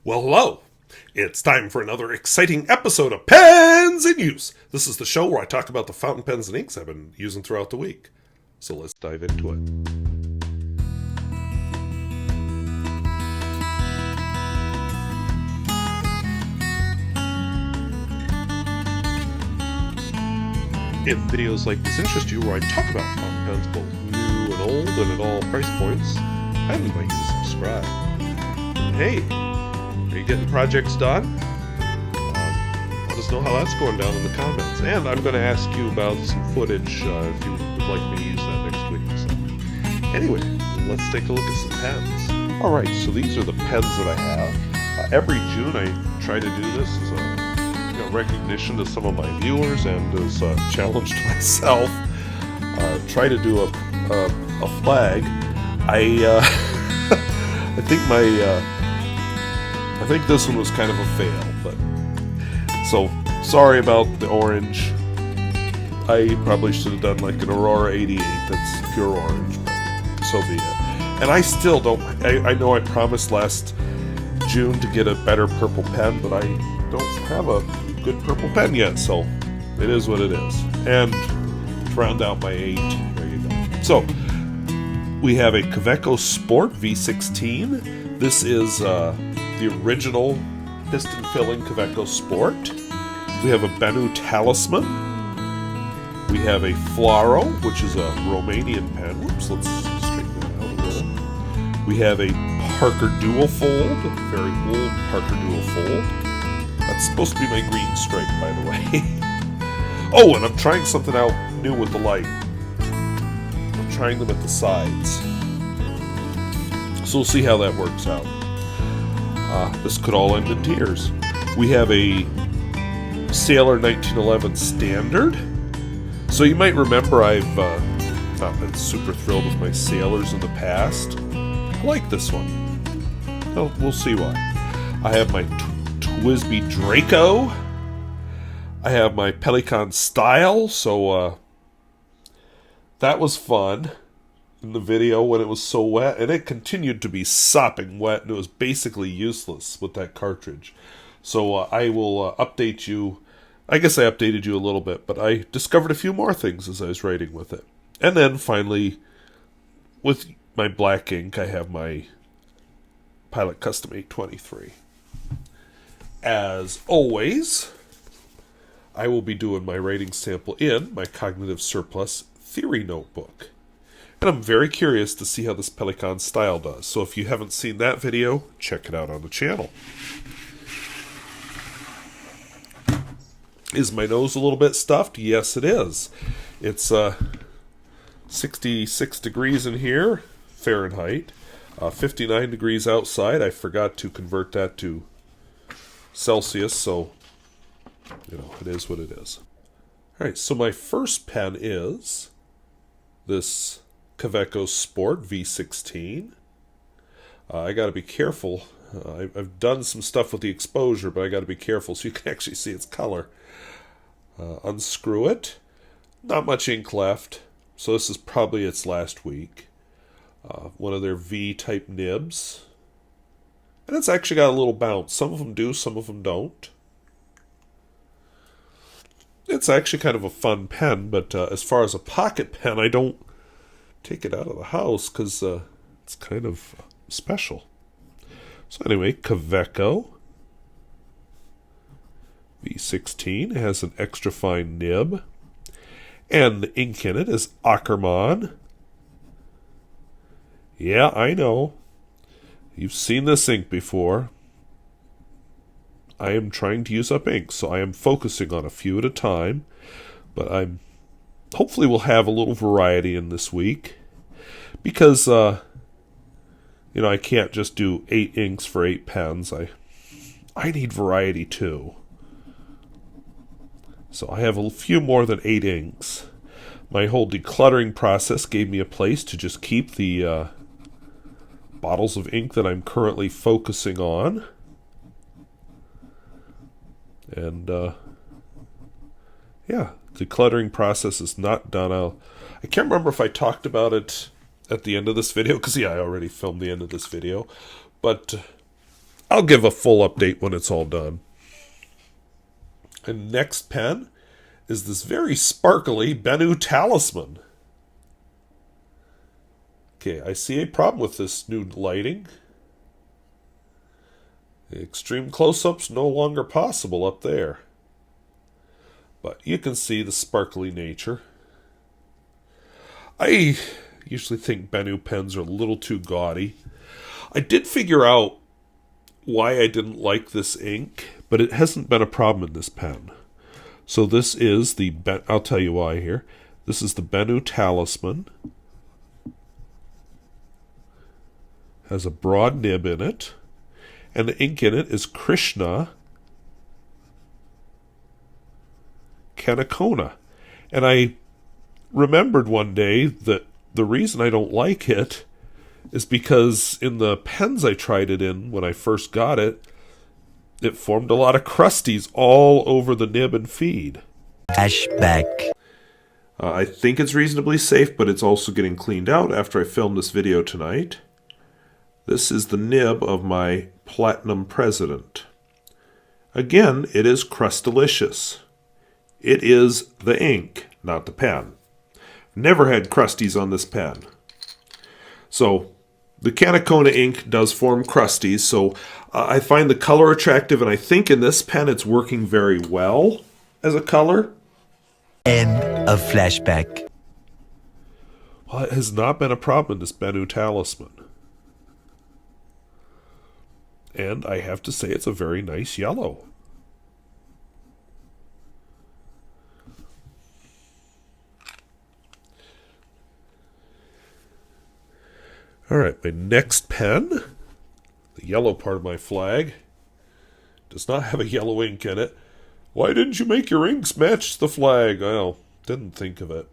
Well, hello. It's time for another exciting episode of Pens in Use. This is the show where I talk about the fountain pens and inks I've been using throughout the week. So let's dive into it. If videos like this interest you, where I talk about fountain pens both new and old and at all price points, I invite you to subscribe. And hey, are you getting projects done? Let us know how that's going down in the comments. And I'm going to ask you about some footage if you would like me to use that next week. So, anyway, let's take a look at some pens. Alright, so these are the pens that I have. Every June I try to do this as a recognition to some of my viewers and as a challenge to myself. Try to do a flag. I think this one was kind of a fail, but so sorry about the orange. I probably should have done like an Aurora 88 that's pure orange, but so be it. And I still don't, I know I promised last June to get a better purple pen, but I don't have a good purple pen yet, so it is what it is. And to round out my 8, there you go. So, we have a Kaweco Sport V16. This is the original piston-filling Kaweco Sport. We have a Benu Talisman. We have a Flaro, which is a Romanian pen. Whoops, let's straighten that out a little. We have a Parker Duofold, a very old Parker Duofold. That's supposed to be my green stripe, by the way. Oh, and I'm trying something out new with the light. I'm trying them at the sides. So we'll see how that works out. This could all end in tears. We have a Sailor 1911 Standard. So you might remember I've not been super thrilled with my Sailors in the past. I like this one. Well, we'll see why. I have my Twisby Draco. I have my Pelikan Style, so that was fun in the video when it was so wet, and it continued to be sopping wet, and it was basically useless with that cartridge. So I will update you. I guess I updated you a little bit, but I discovered a few more things as I was writing with it. And then finally, with my black ink, I have my Pilot Custom 823. As always, I will be doing my writing sample in my Cognitive Surplus Theory Notebook. And I'm very curious to see how this Pelikan Style does. So if you haven't seen that video, check it out on the channel. Is my nose a little bit stuffed? Yes, it is. It's 66 degrees in here, Fahrenheit. 59 degrees outside. I forgot to convert that to Celsius, so it is what it is. Alright, so my first pen is this Kaweco Sport V16. I gotta be careful. I've done some stuff with the exposure, but I gotta be careful so you can actually see its color. Unscrew it. Not much ink left, so this is probably its last week. One of their V-type nibs. And it's actually got a little bounce. Some of them do, some of them don't. It's actually kind of a fun pen, but as far as a pocket pen, I don't take it out of the house because it's kind of special. So anyway, Kaweco V16 has an extra fine nib. And the ink in it is Akkerman. Yeah, I know. You've seen this ink before. I am trying to use up ink, so I am focusing on a few at a time. But hopefully we'll have a little variety in this week. Because, I can't just do 8 inks for 8 pens. I need variety too. So I have a few more than 8 inks. My whole decluttering process gave me a place to just keep the bottles of ink that I'm currently focusing on. And, decluttering process is not done. I can't remember if I talked about it at the end of this video, because, I already filmed the end of this video. But I'll give a full update when it's all done. And next pen is this very sparkly Benu Talisman. Okay, I see a problem with this new lighting. The extreme close-up's no longer possible up there. But you can see the sparkly nature. I usually think Benu pens are a little too gaudy. I did figure out why I didn't like this ink, but it hasn't been a problem in this pen. So this is the, I'll tell you why here. This is the Benu Talisman. Has a broad nib in it. And the ink in it is Krishna Kanikonna. And I remembered one day that the reason I don't like it is because in the pens I tried it in when I first got it, it formed a lot of crusties all over the nib and feed. Flashback. I think it's reasonably safe, but it's also getting cleaned out after I filmed this video tonight. This is the nib of my Platinum President. Again, it is crustalicious. It is the ink, not the pen. Never had crusties on this pen. So, the Kanikonna ink does form crusties, so I find the color attractive, and I think in this pen it's working very well as a color. End of flashback. Well, it has not been a problem in this Benu Talisman. And I have to say it's a very nice yellow. Alright, my next pen, the yellow part of my flag, does not have a yellow ink in it. Why didn't you make your inks match the flag? Well, didn't think of it.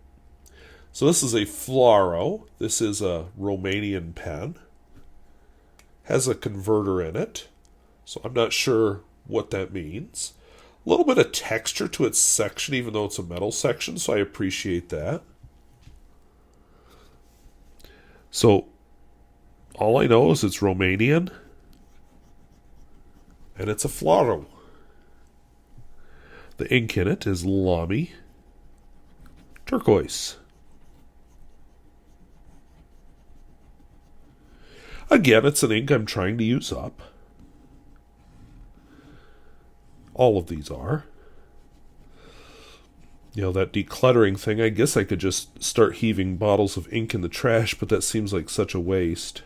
So this is a Flaro. This is a Romanian pen. Has a converter in it. So I'm not sure what that means. A little bit of texture to its section, even though it's a metal section, so I appreciate that. So all I know is it's Romanian, and it's a Flaro. The ink in it is Lamy, Turquoise. Again, it's an ink I'm trying to use up. All of these are. You know, that decluttering thing, I guess I could just start heaving bottles of ink in the trash, but that seems like such a waste.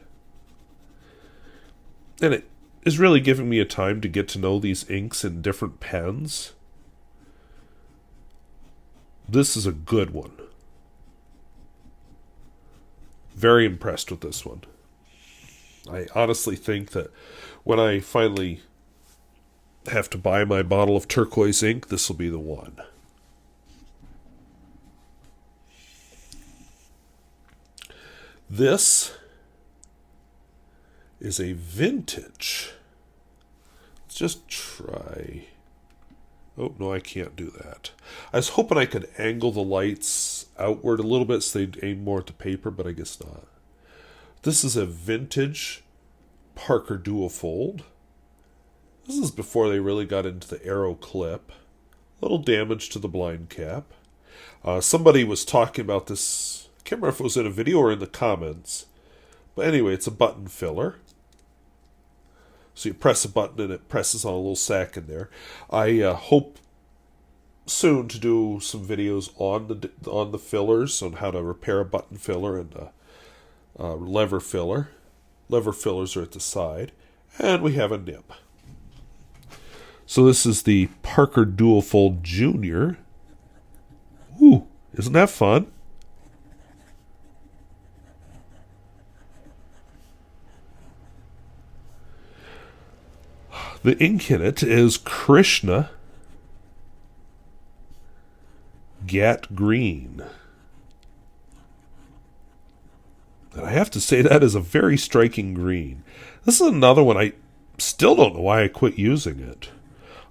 And it is really giving me a time to get to know these inks in different pens. This is a good one. Very impressed with this one. I honestly think that when I finally have to buy my bottle of turquoise ink, this will be the one. This is a vintage. Let's just try. Oh, no, I can't do that. I was hoping I could angle the lights outward a little bit so they'd aim more at the paper, but I guess not. This is a vintage Parker Duofold. This is before they really got into the arrow clip. A little damage to the blind cap. Somebody was talking about this. I can't remember if it was in a video or in the comments. But anyway, it's a button filler. So you press a button and it presses on a little sack in there. I hope soon to do some videos on the fillers, on how to repair a button filler and a lever filler. Lever fillers are at the side. And we have a nib. So this is the Parker Duofold Junior. Ooh, isn't that fun? The ink in it is Krishna Ghat Green. And I have to say that is a very striking green. This is another one I still don't know why I quit using it.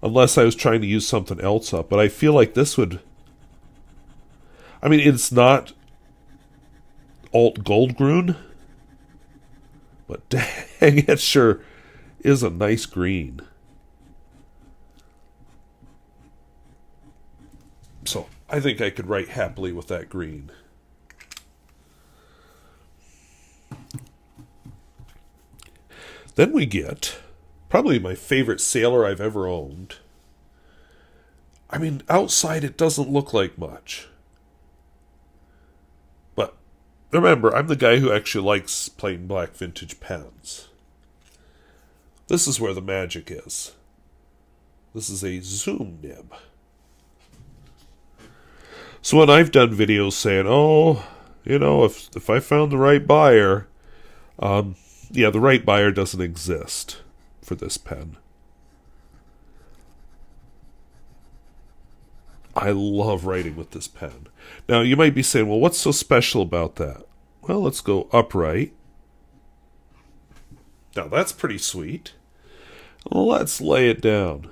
Unless I was trying to use something else up. But I feel like this would... I mean, it's not alt Goldgrün. But dang, it sure is a nice green. So I think I could write happily with that green. Then we get probably my favorite sailor I've ever owned. I mean, outside it doesn't look like much. But remember, I'm the guy who actually likes plain black vintage pens. This is where the magic is. This is a zoom nib. So when I've done videos saying, oh, you know, if I found the right buyer, yeah, the right buyer doesn't exist for this pen. I love writing with this pen. Now, you might be saying, well, what's so special about that? Well, let's go upright. Now, that's pretty sweet. Let's lay it down.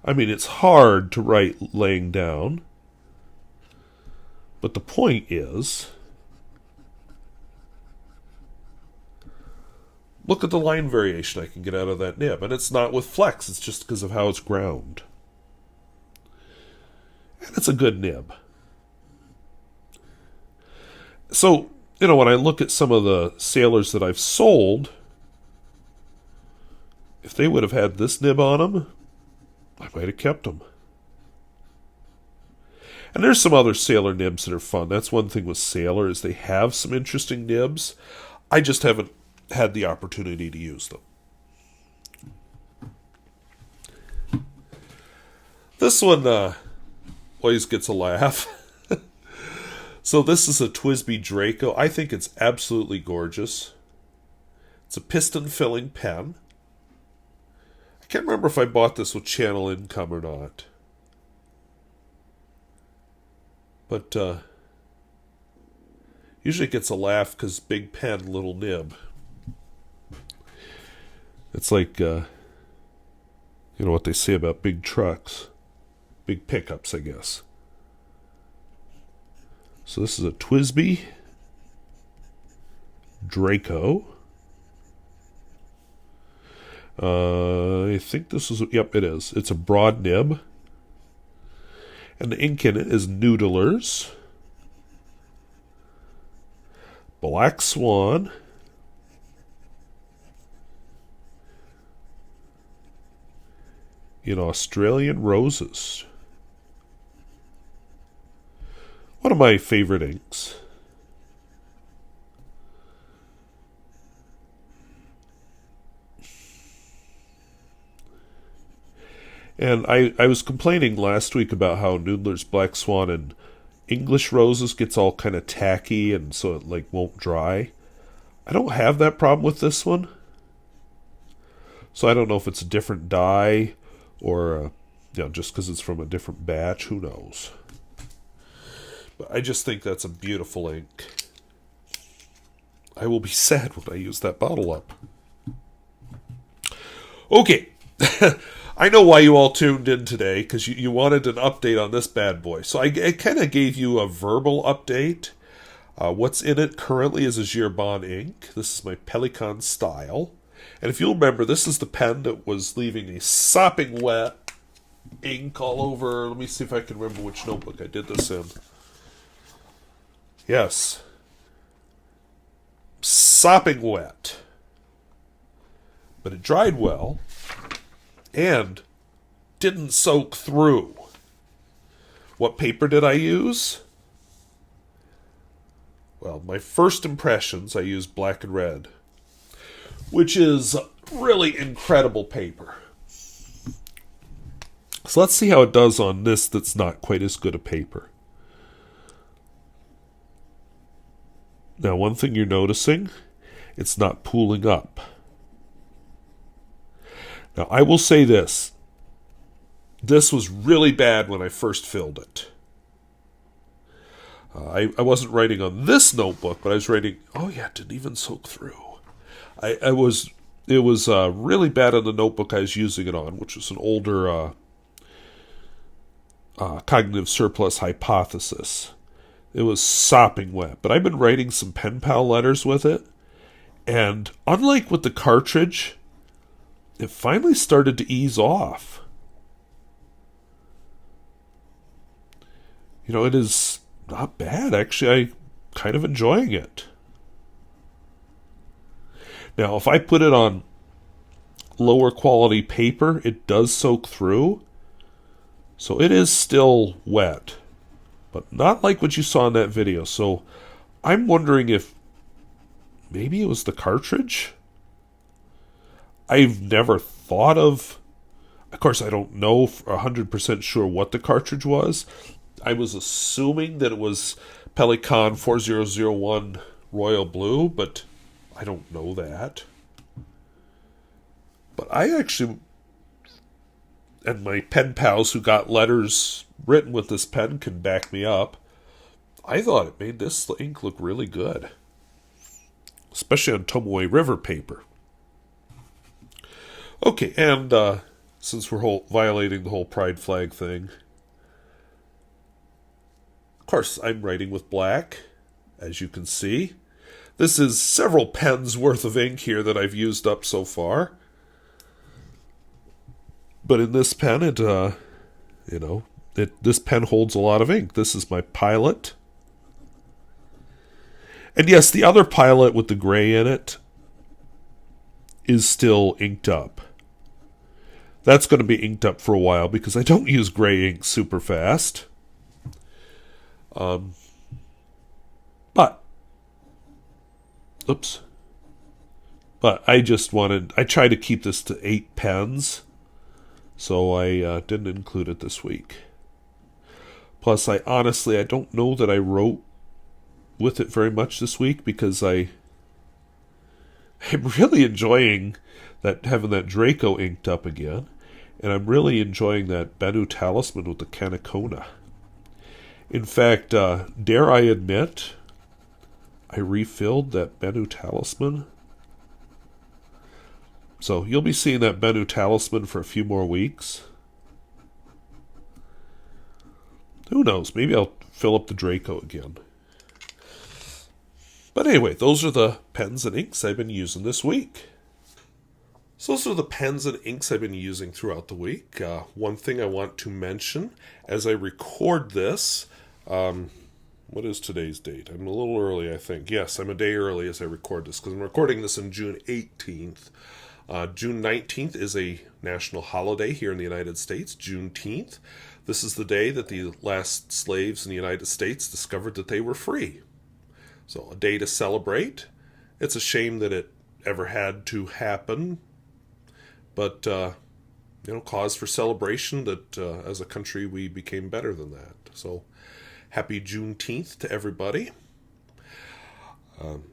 I mean, it's hard to write laying down. But the point is, look at the line variation I can get out of that nib. And it's not with flex, it's just because of how it's ground. And it's a good nib. So, you know, when I look at some of the sailors that I've sold, if they would have had this nib on them, I might have kept them. And there's some other sailor nibs that are fun. That's one thing with sailor, is they have some interesting nibs. I just haven't had the opportunity to use them. This one always gets a laugh. So this is a TWSBI Draco. I think it's absolutely gorgeous. It's a piston filling pen. I can't remember if I bought this with channel income or not. But usually it gets a laugh because big pen, little nib. It's like, you know what they say about big trucks. Big pickups, I guess. So this is a TWSBI Draco. I think this is, yep, it is. It's a broad nib. And the ink in it is Noodlers, Black Swan, in Australian Roses. One of my favorite inks. And I was complaining last week about how Noodler's Black Swan and English Roses gets all kind of tacky and so it like won't dry. I don't have that problem with this one. So I don't know if it's a different dye or you know, just because it's from a different batch. Who knows? But I just think that's a beautiful ink. I will be sad when I use that bottle up. Okay. I know why you all tuned in today, because you wanted an update on this bad boy. So I kind of gave you a verbal update. What's in it currently is a Girbon ink. This is my Pelikan style. And if you'll remember, this is the pen that was leaving a sopping wet ink all over. Let me see if I can remember which notebook I did this in. Yes. Sopping wet. But it dried well. And didn't soak through. What paper did I use? Well, my first impressions, I used black and red, which is really incredible paper. So let's see how it does on this that's not quite as good a paper. Now, one thing you're noticing, it's not pooling up. Now, I will say this. This was really bad when I first filled it. I wasn't writing on this notebook, but I was writing, oh yeah, it didn't even soak through. It was really bad on the notebook I was using it on, which was an older cognitive surplus hypothesis. It was sopping wet. But I've been writing some pen pal letters with it. And unlike with the cartridge, it finally started to ease off. You know, it is not bad. Actually, I'm kind of enjoying it. Now, if I put it on lower quality paper, it does soak through. So it is still wet. But not like what you saw in that video. So I'm wondering if maybe it was the cartridge? I've never thought of course, I don't know 100% sure what the cartridge was. I was assuming that it was Pelikan 4001 Royal Blue, but I don't know that. But I actually, and my pen pals who got letters written with this pen can back me up, I thought it made this ink look really good. Especially on Tomoe River paper. Okay, and since we're violating the whole pride flag thing, of course, I'm writing with black, as you can see. This is several pens worth of ink here that I've used up so far. But in this pen, this pen holds a lot of ink. This is my Pilot. And yes, the other Pilot with the gray in it is still inked up. That's going to be inked up for a while because I don't use gray ink super fast. But I tried to keep this to 8 pens, so I didn't include it this week. Plus, I don't know that I wrote with it very much this week because I'm really enjoying having that Draco inked up again, and I'm really enjoying that Benu Talisman with the Kanikonna. In fact, dare I admit, I refilled that Benu Talisman. So you'll be seeing that Benu Talisman for a few more weeks. Who knows? Maybe I'll fill up the Draco again. But anyway, those are the pens and inks I've been using this week. So those are the pens and inks I've been using throughout the week. One thing I want to mention as I record this, what is today's date? I'm a little early, I think. Yes, I'm a day early as I record this because I'm recording this on June 18th. June 19th is a national holiday here in the United States, Juneteenth. This is the day that the last slaves in the United States discovered that they were free. So a day to celebrate. It's a shame that it ever had to happen, but cause for celebration that as a country we became better than that. So happy Juneteenth to everybody.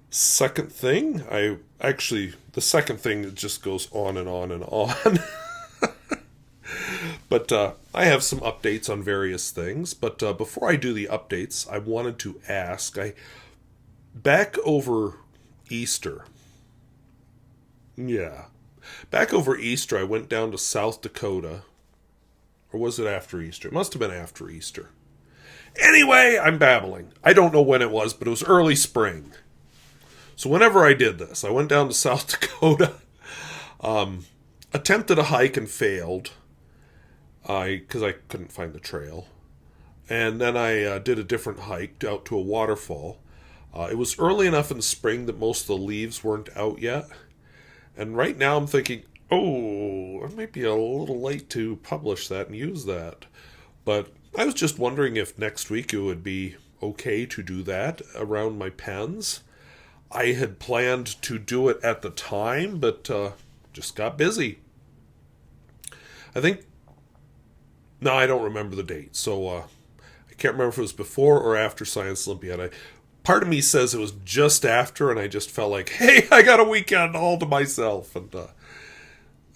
Second thing, the second thing that just goes on and on and on. But I have some updates on various things. But before I do the updates, I wanted to ask, back over Easter, I went down to South Dakota. Or was it after Easter? It must have been after Easter. Anyway, I'm babbling. I don't know when it was, but it was early spring. So whenever I did this, I went down to South Dakota, attempted a hike and failed, because I couldn't find the trail. And then I did a different hike out to a waterfall. It was early enough in the spring that most of the leaves weren't out yet. And right now I'm thinking, I might be a little late to publish that and use that. But I was just wondering if next week it would be okay to do that around my pens. I had planned to do it at the time, but just got busy. I don't remember the date, so I can't remember if it was before or after Science Olympiad. Part of me says it was just after, and I just felt like, hey, I got a weekend all to myself, and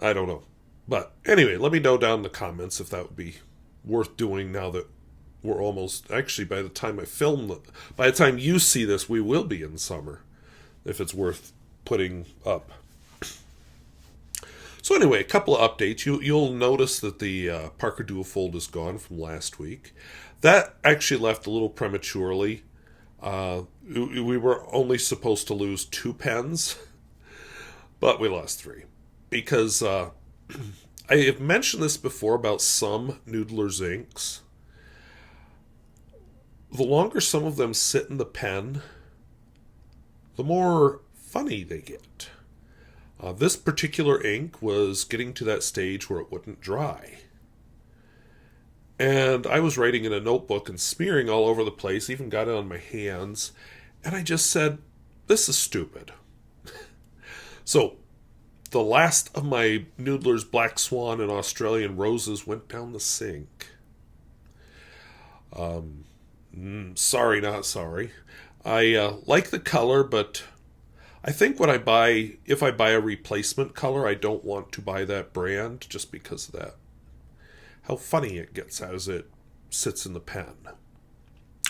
I don't know. But anyway, let me know down in the comments if that would be worth doing now that we're almost, actually, by the time you see this, we will be in summer, if it's worth putting up. So anyway, a couple of updates. You'll notice that the Parker Duofold is gone from last week. That actually left a little prematurely. We were only supposed to lose 2 pens, but we lost 3. Because I have mentioned this before about some Noodler's inks. The longer some of them sit in the pen, the more funny they get. This particular ink was getting to that stage where it wouldn't dry. And I was writing in a notebook and smearing all over the place, even got it on my hands, and I just said, this is stupid. So, the last of my Noodler's Black Swan and Australian Roses went down the sink. Sorry, not sorry. I like the color, but I think when if I buy a replacement color, I don't want to buy that brand just because of that. How funny it gets as it sits in the pen.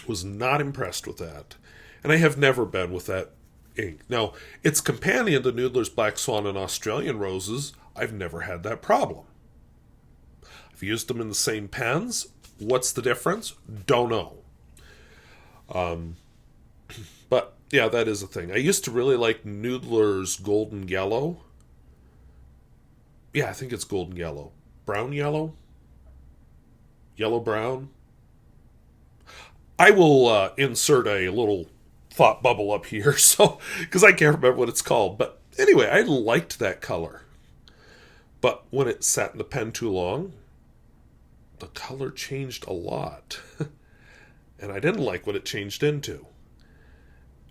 Was not impressed with that. And I have never been with that ink. Now, its companion, the Noodler's Black Swan and Australian Roses, I've never had that problem. I've used them in the same pens. What's the difference? Don't know. But, yeah, that is a thing. I used to really like Noodler's Golden Yellow. Yeah, I think it's Golden Yellow. Brown Yellow? Yellow-brown. I will insert a little thought bubble up here, so because I can't remember what it's called. But anyway, I liked that color. But when it sat in the pen too long, the color changed a lot. And I didn't like what it changed into.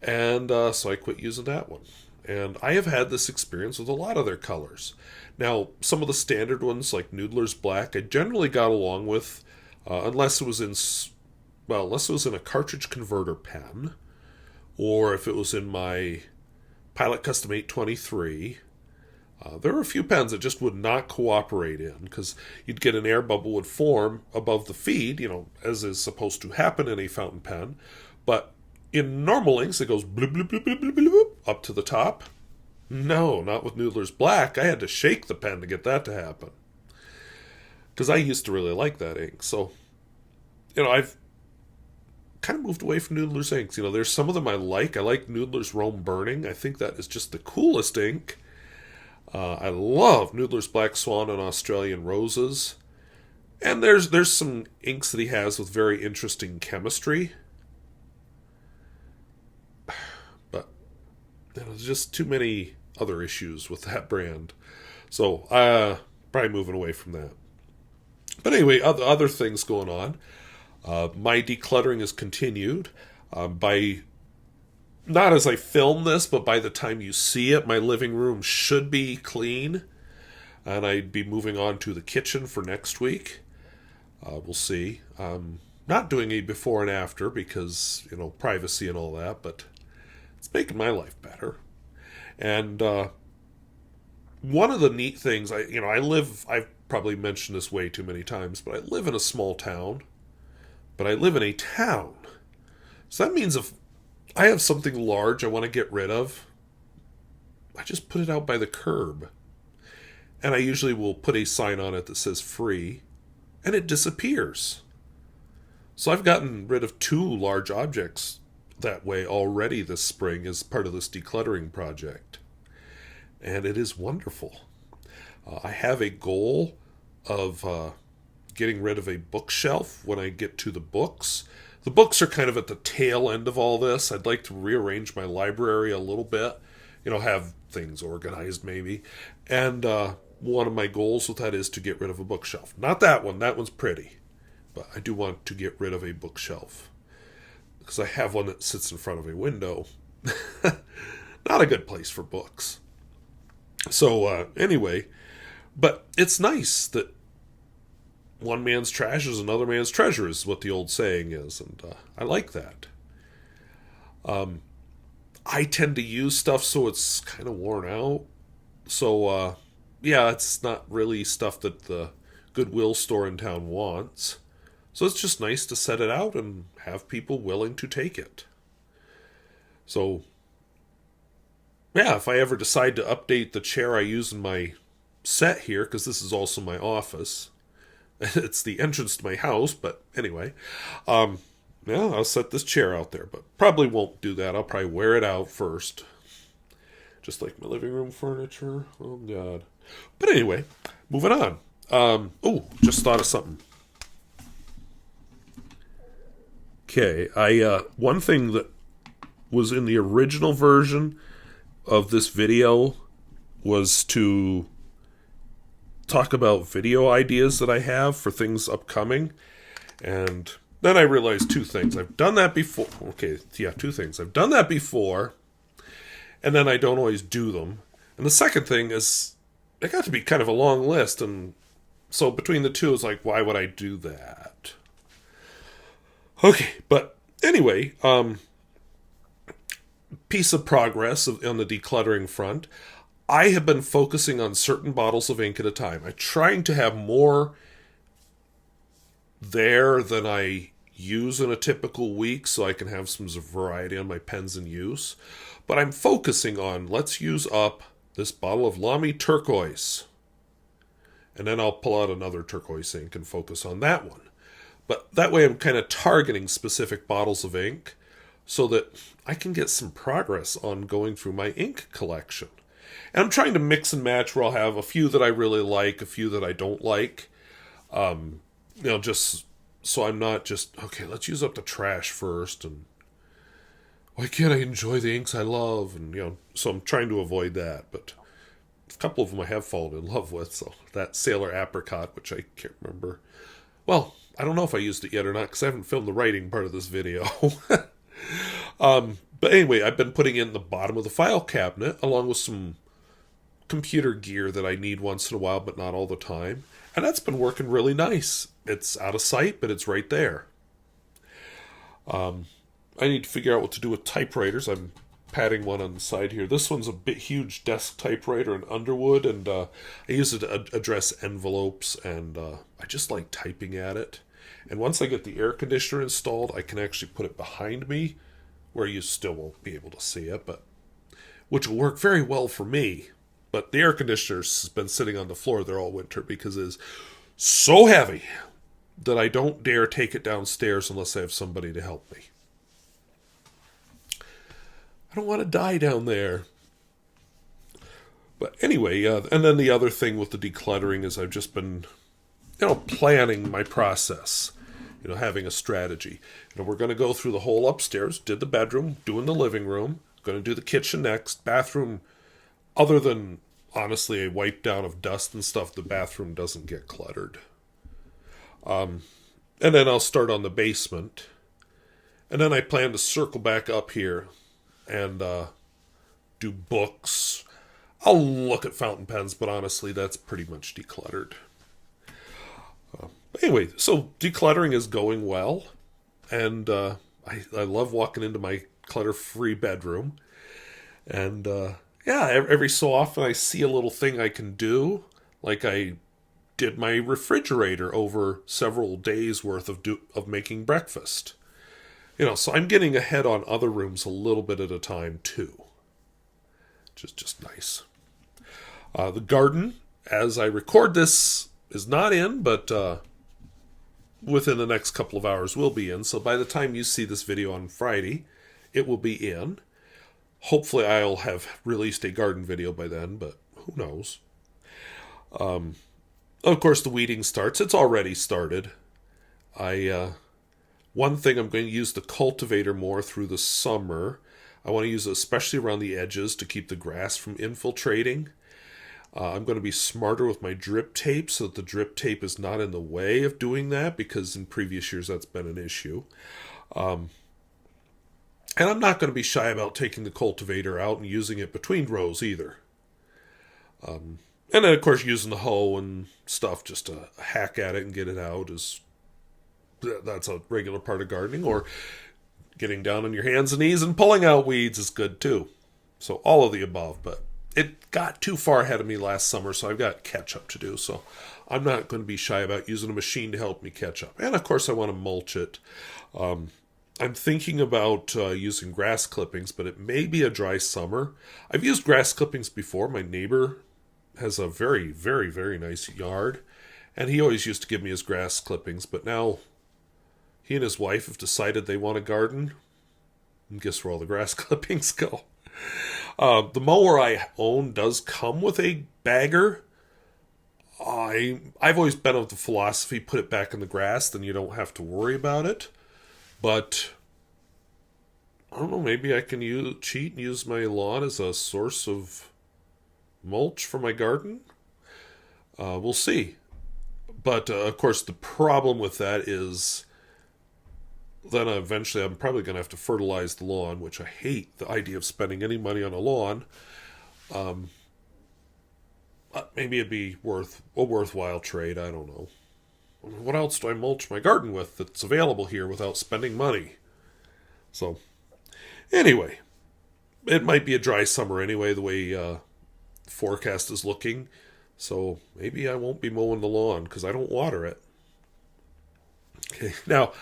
And so I quit using that one. And I have had this experience with a lot of their colors. Now, some of the standard ones, like Noodler's Black, I generally got along with, unless it was in a cartridge converter pen, or if it was in my Pilot Custom 823. There were a few pens that just would not cooperate in, because you'd get an air bubble would form above the feed, as is supposed to happen in a fountain pen, but in normal inks, it goes bloop, bloop, bloop, bloop, bloop, bloop, up to the top. No, not with Noodler's Black. I had to shake the pen to get that to happen. Because I used to really like that ink. So, I've kind of moved away from Noodler's inks. There's some of them I like. I like Noodler's Rome Burning. I think that is just the coolest ink. I love Noodler's Black Swan and Australian Roses. And there's some inks that he has with very interesting chemistry. But there's just too many other issues with that brand. So, probably moving away from that. But anyway, other things going on. My decluttering is continued. Not as I film this, but by the time you see it, my living room should be clean. And I'd be moving on to the kitchen for next week. We'll see. Not doing a before and after because, privacy and all that, but it's making my life better. And one of the neat things, I've probably mentioned this way too many times, but I live in a small town. But I live in a town. So that means if I have something large I want to get rid of, I just put it out by the curb. And I usually will put a sign on it that says free, and it disappears. So I've gotten rid of 2 large objects that way already this spring as part of this decluttering project. And it is wonderful. I have a goal of getting rid of a bookshelf when I get to the books. The books are kind of at the tail end of all this. I'd like to rearrange my library a little bit, have things organized maybe. And one of my goals with that is to get rid of a bookshelf. Not that one. That one's pretty. But I do want to get rid of a bookshelf. Because I have one that sits in front of a window. Not a good place for books. So anyway, but it's nice that one man's trash is another man's treasure is what the old saying is. And I like that. I tend to use stuff so it's kind of worn out. So, it's not really stuff that the Goodwill store in town wants. So it's just nice to set it out and have people willing to take it. So, if I ever decide to update the chair I use in my set here, because this is also my office. It's the entrance to my house, but anyway. Yeah, I'll set this chair out there, but probably won't do that. I'll probably wear it out first. Just like my living room furniture. Oh, God. But anyway, moving on. Just thought of something. Okay, one thing that was in the original version of this video was to talk about video ideas that I have for things upcoming. And then I realized two things. I've done that before. Okay, yeah, two things. I've done that before, and then I don't always do them. And the second thing is, it got to be kind of a long list, and so between the two, it's like, why would I do that? Okay, but anyway, piece of progress on the decluttering front. I have been focusing on certain bottles of ink at a time. I'm trying to have more there than I use in a typical week so I can have some variety on my pens in use. But I'm focusing on, let's use up this bottle of Lamy Turquoise. And then I'll pull out another turquoise ink and focus on that one. But that way I'm kind of targeting specific bottles of ink so that I can get some progress on going through my ink collection. And I'm trying to mix and match where I'll have a few that I really like, a few that I don't like. Just so I'm not just, okay, let's use up the trash first, and why can't I enjoy the inks I love? And, so I'm trying to avoid that, but a couple of them I have fallen in love with, so that Sailor Apricot, which I can't remember. Well, I don't know if I used it yet or not, because I haven't filmed the writing part of this video. But anyway, I've been putting in the bottom of the file cabinet, along with some computer gear that I need once in a while, but not all the time. And that's been working really nice. It's out of sight, but it's right there. I need to figure out what to do with typewriters. I'm patting one on the side here. This one's a bit huge desk typewriter in Underwood, and I use it to address envelopes, and I just like typing at it. And once I get the air conditioner installed, I can actually put it behind me, where you still won't be able to see it, but which will work very well for me. But the air conditioner's been sitting on the floor there all winter because it is so heavy that I don't dare take it downstairs unless I have somebody to help me. I don't want to die down there. But anyway, and then the other thing with the decluttering is I've just been, planning my process, having a strategy. We're going to go through the whole upstairs, did the bedroom, doing the living room, going to do the kitchen next, bathroom. Other than, honestly, a wipe down of dust and stuff, the bathroom doesn't get cluttered. And then I'll start on the basement. And then I plan to circle back up here and do books. I'll look at fountain pens, but honestly, that's pretty much decluttered. Anyway, so decluttering is going well. And I love walking into my clutter-free bedroom. And every so often I see a little thing I can do. Like I did my refrigerator over several days worth of making breakfast. So I'm getting ahead on other rooms a little bit at a time too. Just nice. The garden, as I record this, is not in, but within the next couple of hours will be in. So by the time you see this video on Friday, it will be in. Hopefully I'll have released a garden video by then, but who knows. Of course, the weeding starts. It's already started. One thing, I'm going to use the cultivator more through the summer. I want to use it especially around the edges to keep the grass from infiltrating. I'm going to be smarter with my drip tape so that the drip tape is not in the way of doing that, because in previous years that's been an issue. And I'm not going to be shy about taking the cultivator out and using it between rows either. And then, of course, using the hoe and stuff just to hack at it and get it out that's a regular part of gardening. Or getting down on your hands and knees and pulling out weeds is good too. So all of the above, but it got too far ahead of me last summer, so I've got catch up to do. So I'm not going to be shy about using a machine to help me catch up. And of course I want to mulch it. I'm thinking about using grass clippings, but it may be a dry summer. I've used grass clippings before. My neighbor has a very, very, very nice yard, and he always used to give me his grass clippings, but now he and his wife have decided they want a garden. And guess where all the grass clippings go? The mower I own does come with a bagger. I've always been of the philosophy, put it back in the grass, then you don't have to worry about it. But I don't know, maybe I can cheat and use my lawn as a source of mulch for my garden. We'll see. But, of course, the problem with that is then eventually I'm probably going to have to fertilize the lawn, which I hate the idea of spending any money on a lawn. Maybe it'd be a worthwhile trade. I don't know. What else do I mulch my garden with that's available here without spending money? So, anyway, it might be a dry summer anyway, the way the forecast is looking. So maybe I won't be mowing the lawn because I don't water it. Okay, now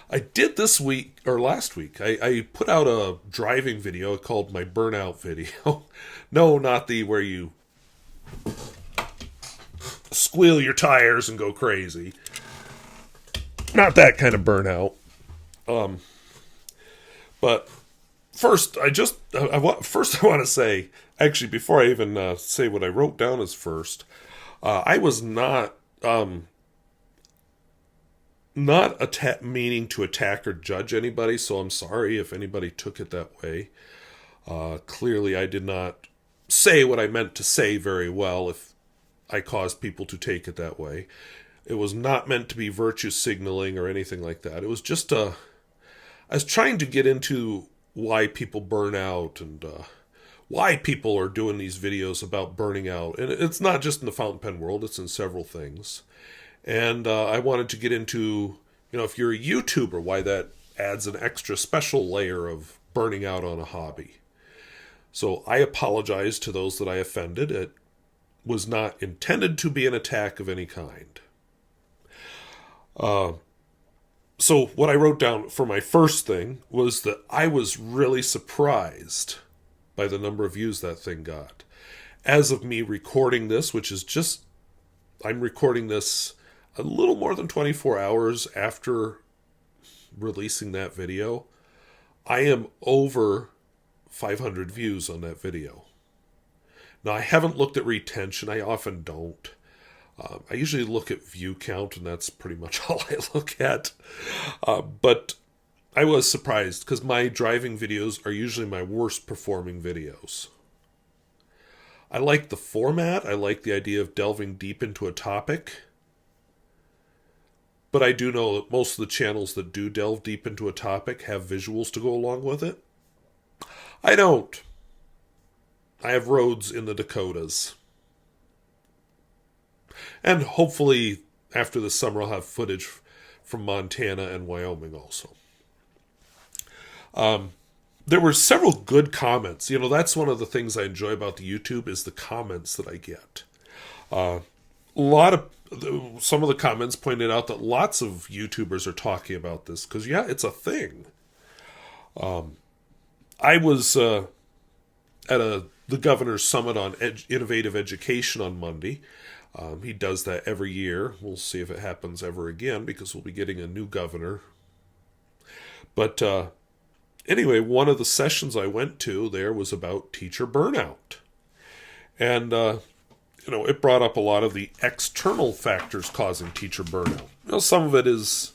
I did this week, or last week, I put out a driving video called my Burnout video. No, not the where you squeal your tires and go crazy. Not that kind of burnout. But first, I want to say, actually, before I even say what I wrote down as first, I was not meaning to attack or judge anybody, so I'm sorry if anybody took it that way. Clearly, I did not say what I meant to say very well if I caused people to take it that way. It was not meant to be virtue signaling or anything like that. It was just I was trying to get into why people burn out and why people are doing these videos about burning out. And it's not just in the fountain pen world, it's in several things. And I wanted to get into, if you're a YouTuber, why that adds an extra special layer of burning out on a hobby. So I apologize to those that I offended. It was not intended to be an attack of any kind. So what I wrote down for my first thing was that I was really surprised by the number of views that thing got. As of me recording this, which is I'm recording this a little more than 24 hours after releasing that video, I am over 500 views on that video. Now, I haven't looked at retention. I often don't. I usually look at view count, and that's pretty much all I look at. But I was surprised, because my driving videos are usually my worst performing videos. I like the format. I like the idea of delving deep into a topic. But I do know that most of the channels that do delve deep into a topic have visuals to go along with it. I don't. I have roads in the Dakotas. And hopefully, after the summer, I'll have footage from Montana and Wyoming also. There were several good comments. That's one of the things I enjoy about the YouTube is the comments that I get. Some of the comments pointed out that lots of YouTubers are talking about this because, it's a thing. I was at the governor's summit on innovative education on Monday. He does that every year. We'll see if it happens ever again because we'll be getting a new governor. But anyway, one of the sessions I went to there was about teacher burnout. And it brought up a lot of the external factors causing teacher burnout. Some of it is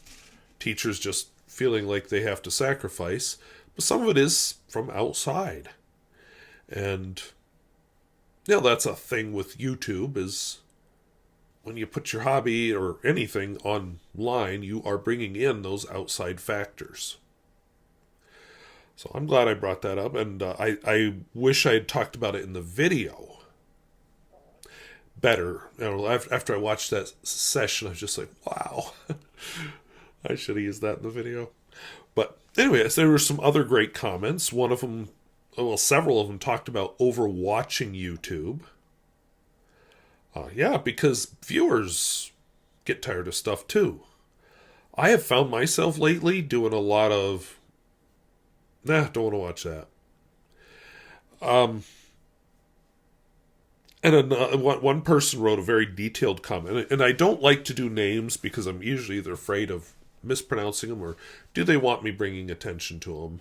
teachers just feeling like they have to sacrifice, but some of it is from outside. And, that's a thing with YouTube is when you put your hobby or anything online, you are bringing in those outside factors. So I'm glad I brought that up, and I wish I had talked about it in the video better. After I watched that session, I was just like, wow, I should have used that in the video. But anyways, there were some other great comments. One of them, several of them talked about overwatching YouTube. Because viewers get tired of stuff too. I have found myself lately doing a lot of, don't want to watch that. And one person wrote a very detailed comment, and I don't like to do names because I'm usually either afraid of mispronouncing them, or do they want me bringing attention to them?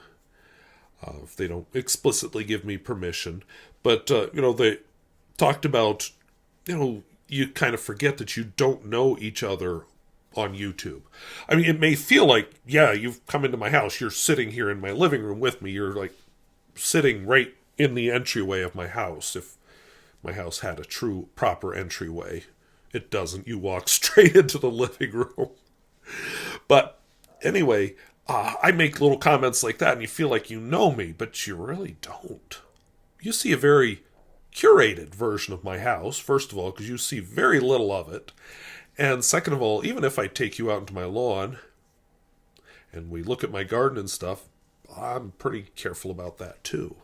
If they don't explicitly give me permission. But, they talked about, you kind of forget that you don't know each other on YouTube. I mean, it may feel like, yeah, you've come into my house. You're sitting here in my living room with me. You're like sitting right in the entryway of my house. If my house had a true, proper entryway. It doesn't. You walk straight into the living room. But anyway, I make little comments like that and you feel like you know me, but you really don't. You see a very curated version of my house, first of all, because you see very little of it. And second of all, even if I take you out into my lawn and we look at my garden and stuff, I'm pretty careful about that too.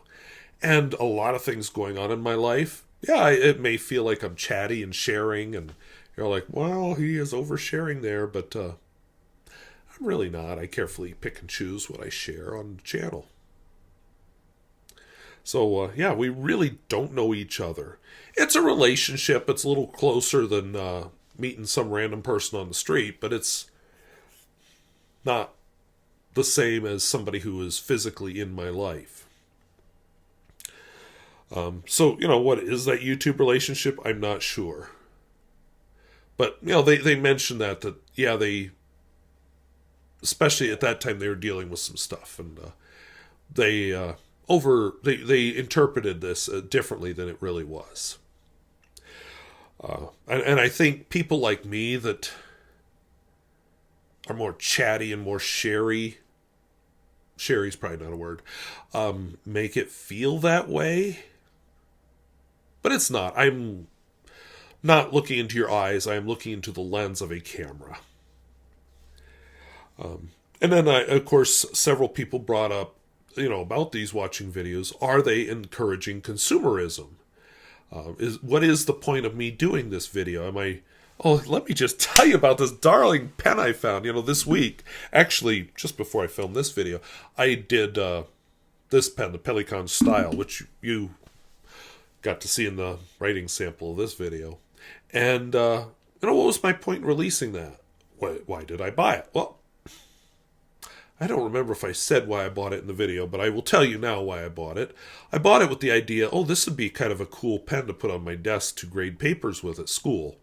And a lot of things going on in my life. Yeah, it may feel like I'm chatty and sharing, and you're like, well, he is oversharing there, but I'm really not. I carefully pick and choose what I share on the channel. So, we really don't know each other. It's a relationship. It's a little closer than meeting some random person on the street, but it's not the same as somebody who is physically in my life. What is that YouTube relationship? I'm not sure. But, they mentioned that they, especially at that time, they were dealing with some stuff, and they interpreted this differently than it really was. And I think people like me that are more chatty and more shary's probably not a word, make it feel that way. But it's not. I'm not looking into your eyes. I am looking into the lens of a camera. And then, of course, several people brought up, about these watching videos. Are they encouraging consumerism? What is the point of me doing this video? Let me just tell you about this darling pen I found, this week. Actually, just before I filmed this video, I did this pen, the Pelikan style, which you got to see in the writing sample of this video. And, what was my point in releasing that? Why did I buy it? Well, I don't remember if I said why I bought it in the video, but I will tell you now why I bought it. I bought it with the idea, this would be kind of a cool pen to put on my desk to grade papers with at school.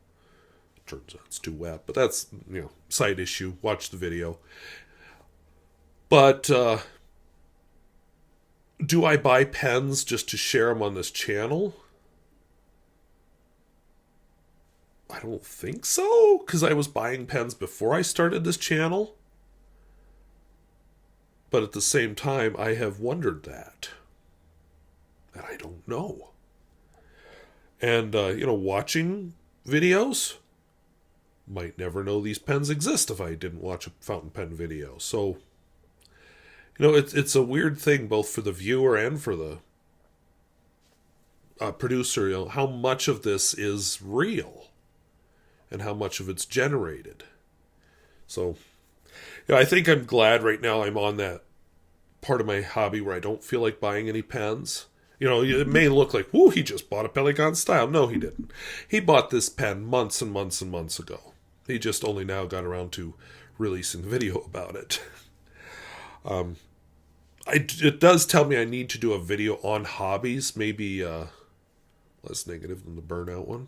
Turns out it's too wet, but that's, side issue. Watch the video. But, do I buy pens just to share them on this channel? I don't think so, because I was buying pens before I started this channel. But at the same time, I have wondered that. And I don't know. And, watching videos, might never know these pens exist if I didn't watch a fountain pen video. So, it's a weird thing both for the viewer and for the producer, how much of this is real and how much of it's generated. So, I think I'm glad right now I'm on that part of my hobby where I don't feel like buying any pens. It may look like, whoo, he just bought a Pelikan style. No, he didn't. He bought this pen months and months and months ago. He just only now got around to releasing a video about it. It does tell me I need to do a video on hobbies, maybe less negative than the Burnout one.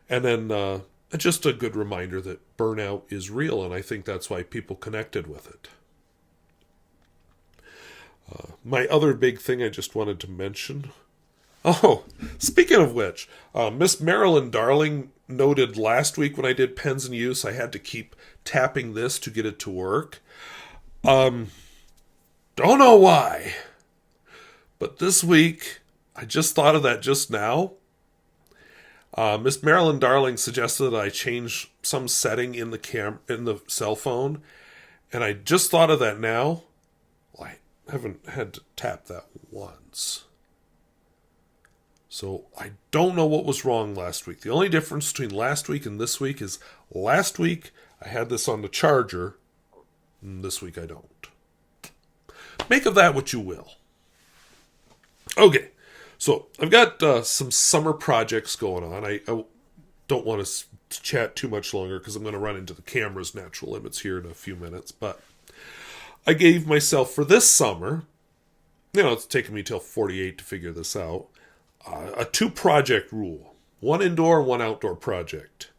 And then just a good reminder that burnout is real, and I think that's why people connected with it. My other big thing I just wanted to mention. Speaking of which, Miss Marilyn Darling noted last week when I did pens in use, I had to keep tapping this to get it to work. Don't know why. But this week, I just thought of that just now. Miss Marilyn Darling suggested that I change some setting in the cell phone, and I just thought of that now. Well, I haven't had to tap that once. So I don't know what was wrong last week. The only difference between last week and this week is last week I had this on the charger, and this week I don't. Make of that what you will. Okay. So, I've got some summer projects going on. I don't want to to chat too much longer because I'm going to run into the camera's natural limits here in a few minutes. But I gave myself for this summer, it's taken me till 48 to figure this out, a 2-project rule. 1 indoor, 1 outdoor project.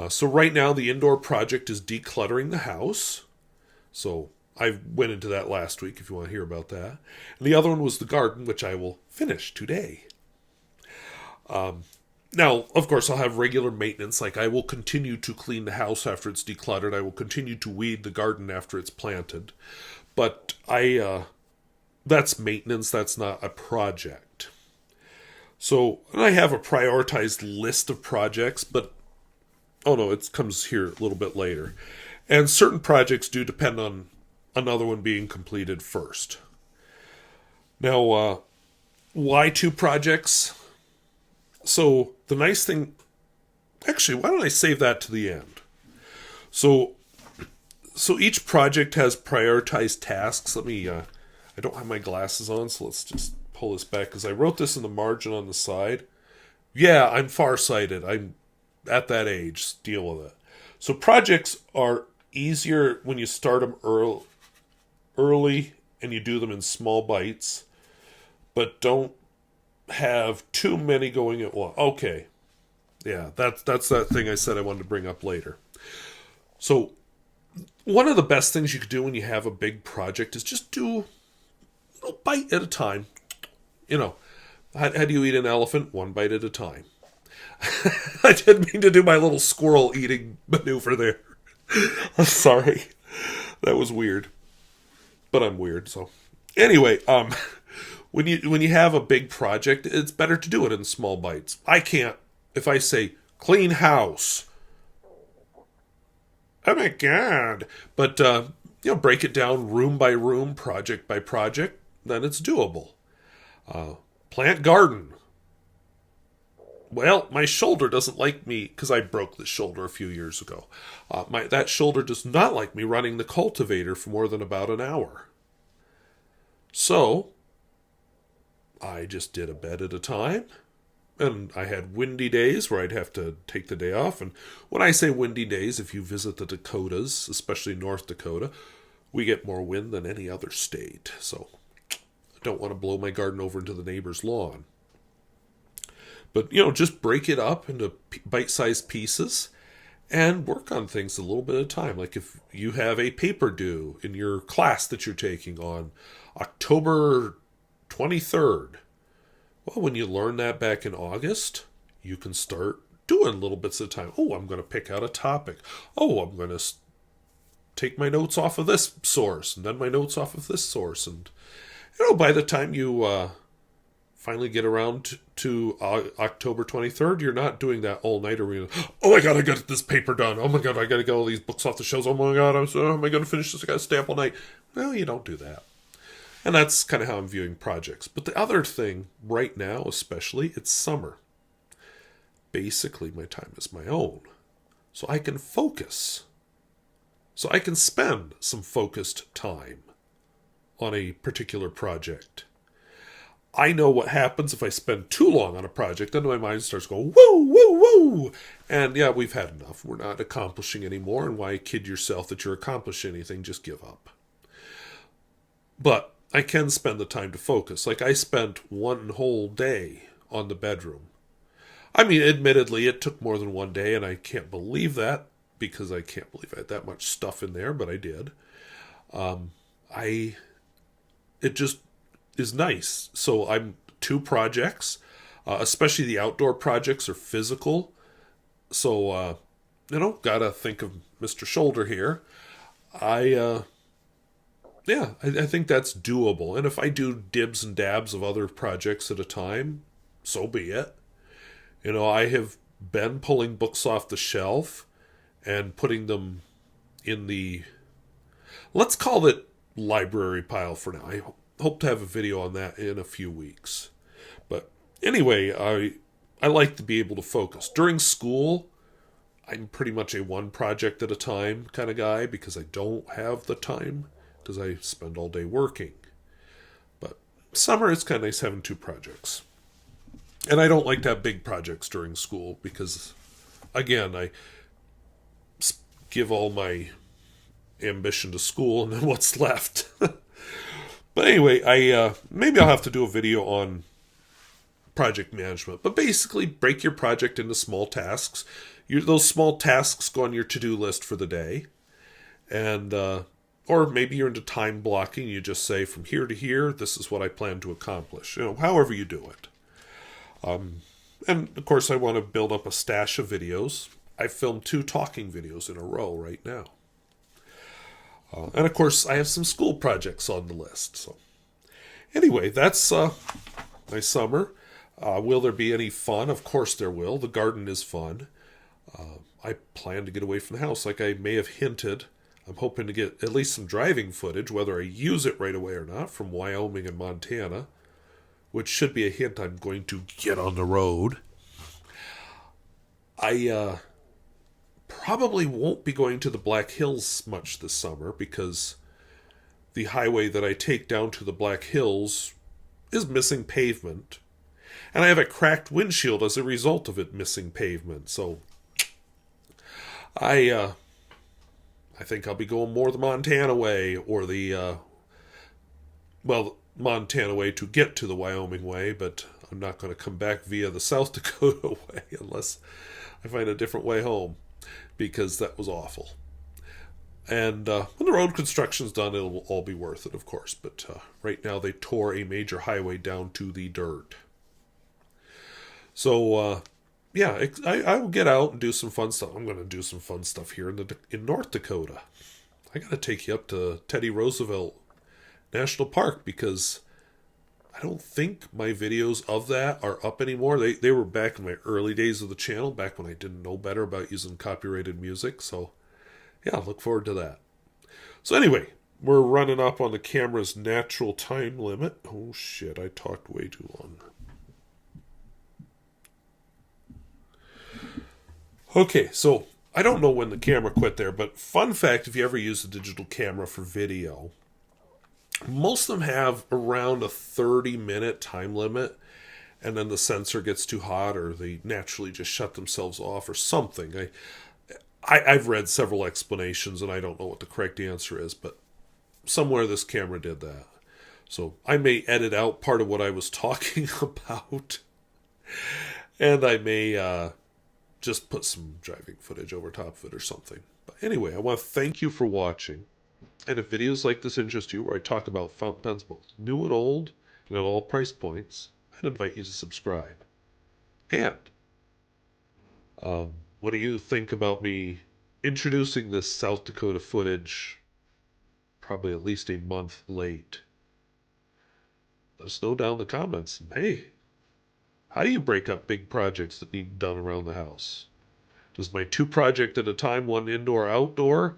So right now the indoor project is decluttering the house. So I went into that last week if you want to hear about that. And the other one was the garden, which I will finish today. Now, of course, I'll have regular maintenance. Like, I will continue to clean the house after it's decluttered. I will continue to weed the garden after it's planted. But that's maintenance. That's not a project. So, and I have a prioritized list of projects, but, it comes here a little bit later. And certain projects do depend on another one being completed first. Now, why 2 projects? So, the nice thing... Actually, why don't I save that to the end? So each project has prioritized tasks. Let me... I don't have my glasses on, so let's just pull this back, because I wrote this in the margin on the side. Yeah, I'm farsighted. I'm at that age. Deal with it. So projects are easier when you start them early and you do them in small bites, but don't have too many going at once. Okay. Yeah, that's that thing I said I wanted to bring up later. So one of the best things you could do when you have a big project is just do a bite at a time. How do you eat an elephant? 1 bite at a time. I didn't mean to do my little squirrel eating maneuver there. I'm sorry. That was weird. But I'm weird, so. Anyway, when you have a big project, it's better to do it in small bites. I can't, if I say, clean house. Oh my God. But, break it down room by room, project by project, then it's doable. Plant garden. Well, my shoulder doesn't like me, because I broke the shoulder a few years ago. That shoulder does not like me running the cultivator for more than about an hour. So, I just did a bed at a time, and I had windy days where I'd have to take the day off. And when I say windy days, if you visit the Dakotas, especially North Dakota, we get more wind than any other state. So, I don't want to blow my garden over into the neighbor's lawn. But, just break it up into bite-sized pieces and work on things a little bit at a time. Like if you have a paper due in your class that you're taking on October 23rd. Well, when you learn that back in August, you can start doing little bits at a time. Oh, I'm going to pick out a topic. Oh, I'm going to take my notes off of this source and then my notes off of this source. And, by the time you finally get around to October 23rd, you're not doing that all-nighter where oh my God, I got this paper done. Oh my God, I got to get all these books off the shelves. Oh my God, how am I going to finish this? I got to stay up all night. Well, you don't do that. And that's kind of how I'm viewing projects. But the other thing, right now especially, it's summer. Basically, my time is my own. So I can focus. So I can spend some focused time on a particular project. I know what happens if I spend too long on a project. Then my mind starts going, woo, woo, woo. And yeah, we've had enough. We're not accomplishing anymore. And why kid yourself that you're accomplishing anything? Just give up. But I can spend the time to focus. Like I spent 1 whole day on the bedroom. I mean, admittedly, it took more than 1 day, and I can't believe that, because I can't believe I had that much stuff in there, but I did. It just is nice. So I'm 2 projects, especially the outdoor projects are physical. So, gotta think of Mr. Shoulder here. I think that's doable. And if I do dibs and dabs of other projects at a time, so be it. I have been pulling books off the shelf and putting them in the, let's call it library pile for now. I hope to have a video on that in a few weeks. But anyway, I like to be able to focus. During school, I'm pretty much a 1 project at a time kind of guy, because I don't have the time, because I spend all day working. But summer, it's kind of nice having 2 projects. And I don't like to have big projects during school, because again, I give all my ambition to school, and then what's left. But anyway, maybe I'll have to do a video on project management. But basically, break your project into small tasks. Those small tasks go on your to-do list for the day. And or maybe you're into time blocking. You just say, from here to here, this is what I plan to accomplish. However you do it. And of course, I want to build up a stash of videos. I filmed 2 talking videos in a row right now. And of course, I have some school projects on the list. So anyway, that's my summer. Will there be any fun? Of course there will. The garden is fun. I plan to get away from the house, like I may have hinted. I'm hoping to get at least some driving footage, whether I use it right away or not, from Wyoming and Montana, which should be a hint I'm going to get on the road. I probably won't be going to the Black Hills much this summer because the highway that I take down to the Black Hills is missing pavement. And I have a cracked windshield as a result of it missing pavement. So I think I'll be going more the Montana way, or the Montana way to get to the Wyoming way, but I'm not going to come back via the South Dakota way unless I find a different way home, because that was awful. And when the road construction's done, it'll all be worth it, of course. But right now they tore a major highway down to the dirt. So yeah, I will get out and do some fun stuff. I'm going to do some fun stuff here in North Dakota. I got to take you up to Teddy Roosevelt National Park, because I don't think my videos of that are up anymore. They were back in my early days of the channel, back when I didn't know better about using copyrighted music. So yeah, look forward to that. So anyway, we're running up on the camera's natural time limit. Oh shit, I talked way too long. Okay, so I don't know when the camera quit there, but fun fact, if you ever use a digital camera for video, most of them have around a 30-minute time limit, and then the sensor gets too hot, or they naturally just shut themselves off, or something. I've read several explanations, and I don't know what the correct answer is, but somewhere this camera did that. So I may edit out part of what I was talking about, and I may just put some driving footage over top of it or something. But anyway, I want to thank you for watching. And if videos like this interest you, where I talk about fountain pens both new and old, and at all price points, I'd invite you to subscribe. And what do you think about me introducing this South Dakota footage probably at least a month late? Let us know down in the comments. Hey, how do you break up big projects that need done around the house? Does my 2 project at a time, one indoor, outdoor,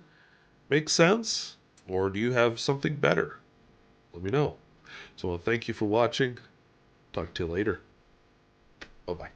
make sense? Or do you have something better? Let me know. So thank you for watching. Talk to you later. Bye-bye.